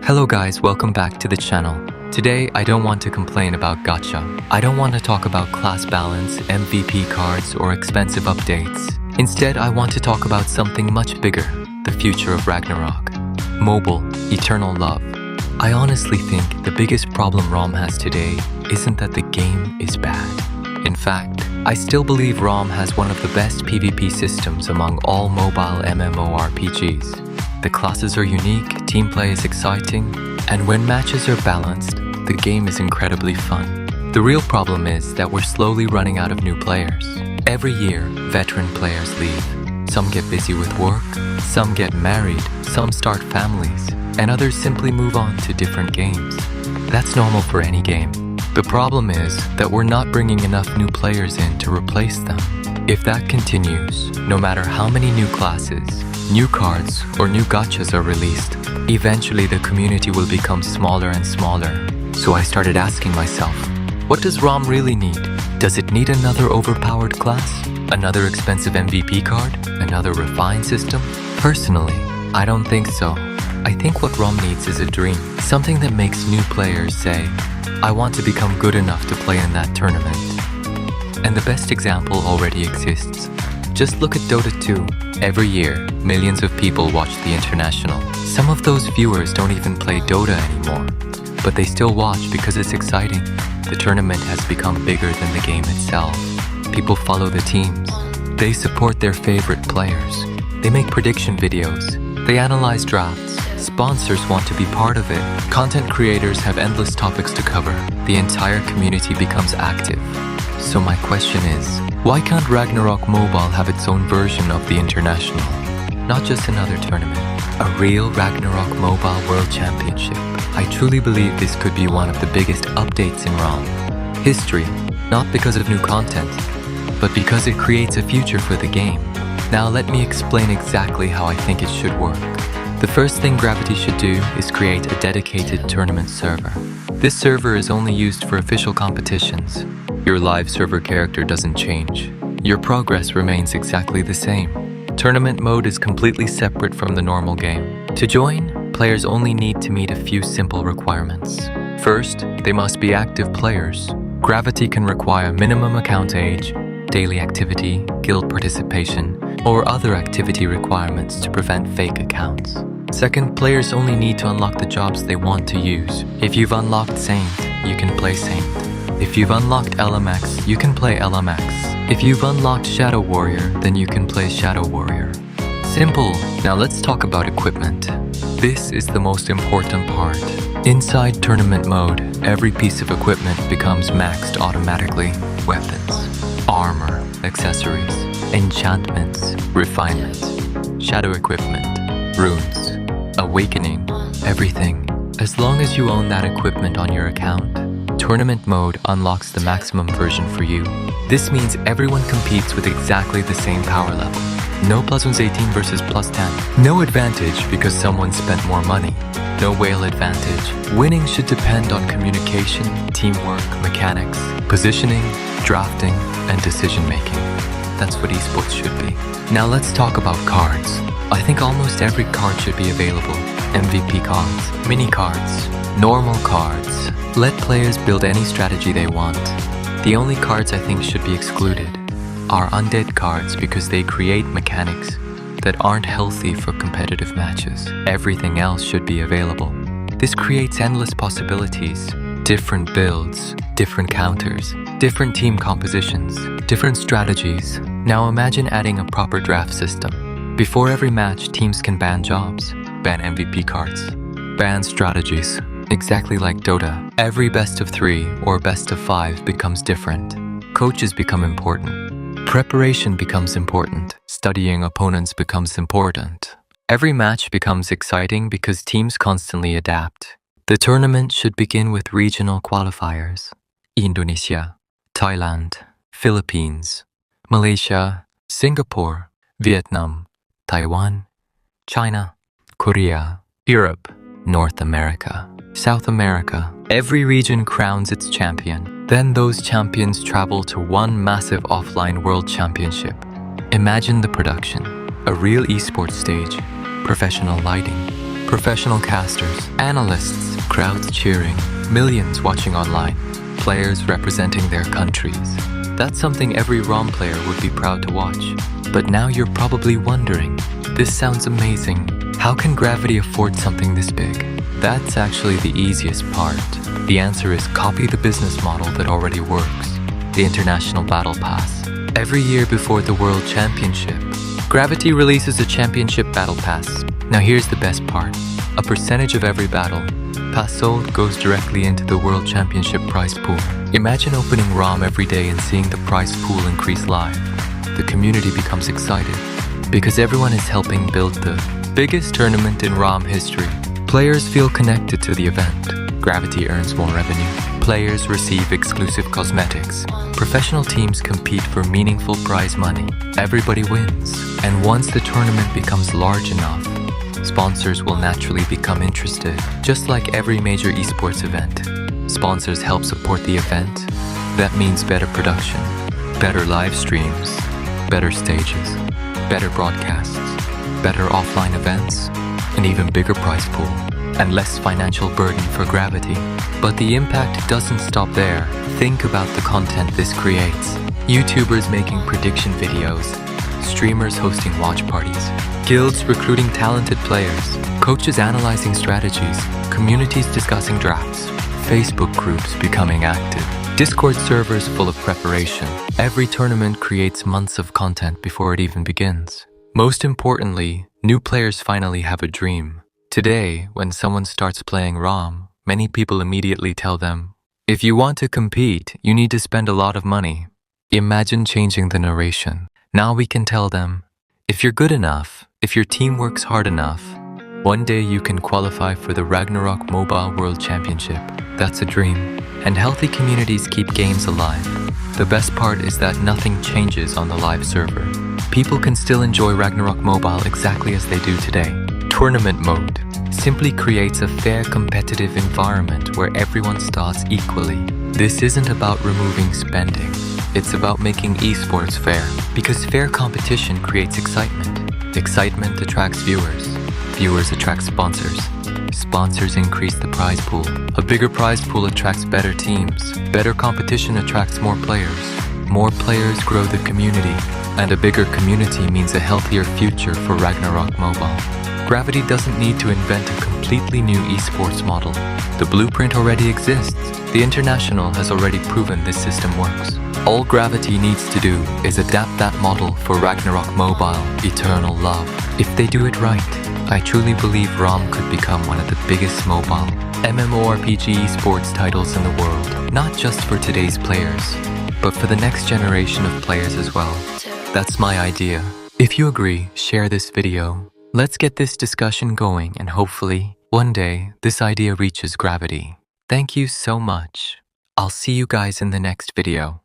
Hello guys, welcome back to the channel. Today, I don't want to complain about gacha. I don't want to talk about class balance, MVP cards, or expensive updates. Instead, I want to talk about something much bigger, the future of Ragnarok. Mobile, eternal love. I honestly think the biggest problem ROM has today isn't that the game is bad. In fact, I still believe ROM has one of the best PvP systems among all mobile MMORPGs. The classes are unique, team play is exciting, and when matches are balanced, the game is incredibly fun. The real problem is that we're slowly running out of new players. Every year, veteran players leave. Some get busy with work, some get married, some start families, and others simply move on to different games. That's normal for any game. The problem is that we're not bringing enough new players in to replace them. If that continues, no matter how many new classes, new cards, or new gachas are released, eventually the community will become smaller and smaller. So I started asking myself, what does ROM really need? Does it need another overpowered class? Another expensive MVP card? Another refined system? Personally, I don't think so. I think what ROM needs is a dream, something that makes new players say, I want to become good enough to play in that tournament. And the best example already exists. Just look at Dota 2. Every year, millions of people watch the International. Some of those viewers don't even play Dota anymore, but they still watch because it's exciting. The tournament has become bigger than the game itself. People follow the teams. They support their favorite players. They make prediction videos. They analyze drafts. Sponsors want to be part of it. Content creators have endless topics to cover. The entire community becomes active. So my question is, why can't Ragnarok Mobile have its own version of the International? Not just another tournament, a real Ragnarok Mobile World Championship. I truly believe this could be one of the biggest updates in ROM history, not because of new content, but because it creates a future for the game. Now let me explain exactly how I think it should work. The first thing Gravity should do is create a dedicated tournament server. This server is only used for official competitions. Your live server character doesn't change. Your progress remains exactly the same. Tournament mode is completely separate from the normal game. To join, players only need to meet a few simple requirements. First, they must be active players. Gravity can require minimum account age, daily activity, guild participation, or other activity requirements to prevent fake accounts. Second, players only need to unlock the jobs they want to use. If you've unlocked Saint, you can play Saint. If you've unlocked LMX, you can play LMX. If you've unlocked Shadow Warrior, then you can play Shadow Warrior. Simple. Now let's talk about equipment. This is the most important part. Inside tournament mode, every piece of equipment becomes maxed automatically. Weapons, armor, accessories, enchantments, refinement, shadow equipment, runes, awakening, everything. As long as you own that equipment on your account, Tournament mode unlocks the maximum version for you. This means everyone competes with exactly the same power level. No +1 18 versus +10. No advantage because someone spent more money. No whale advantage. Winning should depend on communication, teamwork, mechanics, positioning, drafting, and decision making. That's what esports should be. Now let's talk about cards. I think almost every card should be available. MVP cards, mini cards, normal cards. Let players build any strategy they want. The only cards I think should be excluded are undead cards because they create mechanics that aren't healthy for competitive matches. Everything else should be available. This creates endless possibilities, different builds, different counters, different team compositions, different strategies. Now imagine adding a proper draft system. Before every match, teams can ban jobs, ban MVP cards, ban strategies. Exactly like Dota, every best of 3 or best of 5 becomes different. Coaches become important. Preparation becomes important. Studying opponents becomes important. Every match becomes exciting because teams constantly adapt. The tournament should begin with regional qualifiers. Indonesia, Thailand, Philippines, Malaysia, Singapore, Vietnam, Taiwan, China, Korea, Europe, North America, South America. Every region crowns its champion. Then those champions travel to one massive offline world championship. Imagine the production. A real esports stage, professional lighting, Professional casters, analysts, crowds cheering, millions watching online, players representing their countries. That's something every ROM player would be proud to watch. But now you're probably wondering, this sounds amazing. How can Gravity afford something this big? That's actually the easiest part. The answer is copy the business model that already works. The International Battle Pass. Every year before the World Championship, Gravity releases a Championship Battle Pass. Now here's the best part. A percentage of every battle pass sold goes directly into the World Championship prize pool. Imagine opening ROM every day and seeing the prize pool increase live. The community becomes excited because everyone is helping build the biggest tournament in ROM history. Players feel connected to the event. Gravity earns more revenue. Players receive exclusive cosmetics. Professional teams compete for meaningful prize money. Everybody wins. And once the tournament becomes large enough, sponsors will naturally become interested. Just like every major esports event, sponsors help support the event. That means better production, better live streams, better stages, better broadcasts, better offline events, an even bigger prize pool, and less financial burden for Gravity. But the impact doesn't stop there. Think about the content this creates. YouTubers making prediction videos, streamers hosting watch parties, guilds recruiting talented players, coaches analyzing strategies, communities discussing drafts, Facebook groups becoming active, Discord servers full of preparation. Every tournament creates months of content before it even begins. Most importantly, new players finally have a dream. Today, when someone starts playing ROM, many people immediately tell them, if you want to compete, you need to spend a lot of money. Imagine changing the narration. Now we can tell them, if you're good enough, if your team works hard enough, one day you can qualify for the Ragnarok Mobile World Championship. That's a dream. And healthy communities keep games alive. The best part is that nothing changes on the live server. People can still enjoy Ragnarok Mobile exactly as they do today. Tournament mode simply creates a fair competitive environment where everyone starts equally. This isn't about removing spending. It's about making esports fair, because fair competition creates excitement. Excitement attracts viewers. Viewers attract sponsors. Sponsors increase the prize pool. A bigger prize pool attracts better teams. Better competition attracts more players. More players grow the community. And a bigger community means a healthier future for Ragnarok Mobile. Gravity doesn't need to invent a completely new esports model. The blueprint already exists. The International has already proven this system works. All Gravity needs to do is adapt that model for Ragnarok Mobile, Eternal Love. If they do it right, I truly believe ROM could become one of the biggest mobile MMORPG esports titles in the world. Not just for today's players, but for the next generation of players as well. That's my idea. If you agree, share this video. Let's get this discussion going, and hopefully, one day, this idea reaches Gravity. Thank you so much. I'll see you guys in the next video.